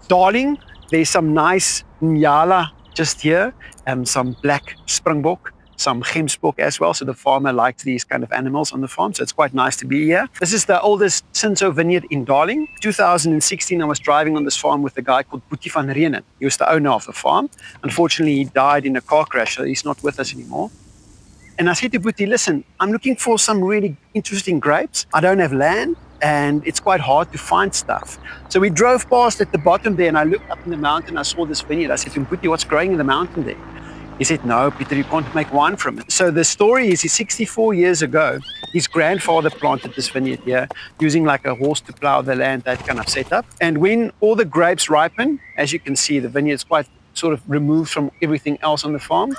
Darling, there's some nice Nyala just here, some black springbok, some gemsbok as well. So the farmer likes these kind of animals on the farm. So it's quite nice to be here. This is the oldest Cinsaut vineyard in Darling. 2016, I was driving on this farm with a guy called Pieter van Renen. He was the owner of the farm. Unfortunately, he died in a car crash, so he's not with us anymore. And I said to Pieter, listen, I'm looking for some really interesting grapes. I don't have land, and it's quite hard to find stuff. So we drove past at the bottom there, and I looked up in the mountain. I saw this vineyard. I said to him, Pieter, what's growing in the mountain there? He said, no, Pieter, you can't make wine from it. So the story is, 64 years ago, his grandfather planted this vineyard here, using like a horse to plow the land, that kind of setup. And when all the grapes ripen, as you can see, the vineyard's quite sort of removed from everything else on the farm,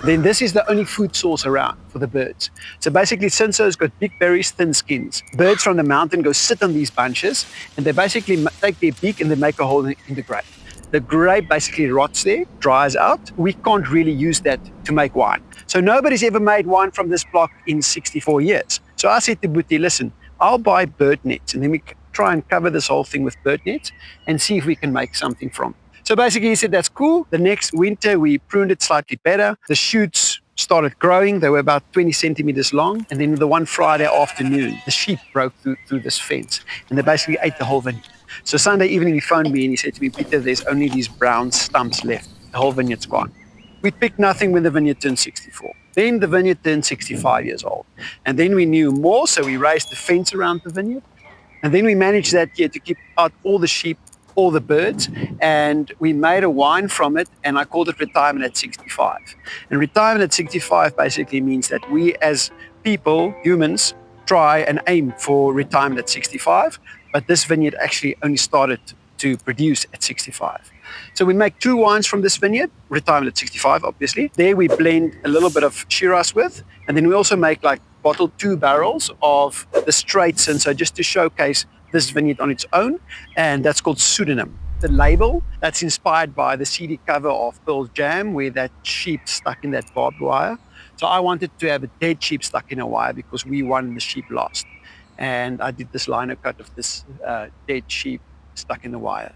then this is the only food source around for the birds. So basically, Cinsaut's got big berries, thin skins. Birds from the mountain go sit on these bunches, and they basically take their beak and they make a hole in the grape. The grape basically rots there, dries out. We can't really use that to make wine. So nobody's ever made wine from this block in 64 years. So I said to Boetie, listen, I'll buy bird nets, and then we try and cover this whole thing with bird nets and see if we can make something from it. So basically he said, that's cool. The next winter we pruned it slightly better. The shoots started growing. They were about 20 centimeters long. And then the one Friday afternoon, the sheep broke through this fence, and they basically ate the whole vineyard. So Sunday evening he phoned me and he said to me, Pieter, there's only these brown stumps left. The whole vineyard's gone. We picked nothing when the vineyard turned 64. Then the vineyard turned 65 years old. And then we knew more, so we raised the fence around the vineyard. And then we managed that year to keep out all the sheep, all the birds, and we made a wine from it, and I called it Retirement at 65. And Retirement at 65 basically means that we as people, humans, try and aim for retirement at 65, but this vineyard actually only started to produce at 65. So we make 2 wines from this vineyard, Retirement at 65, obviously. There we blend a little bit of Shiraz with, and then we also make like bottled 2 barrels of the straight Cinsaut just to showcase this vineyard on its own, and that's called Pseudonym. The label, that's inspired by the CD cover of Pearl Jam, where that sheep stuck in that barbed wire. So I wanted to have a dead sheep stuck in a wire because we won and the sheep lost. And I did this lino cut of this dead sheep stuck in the wire.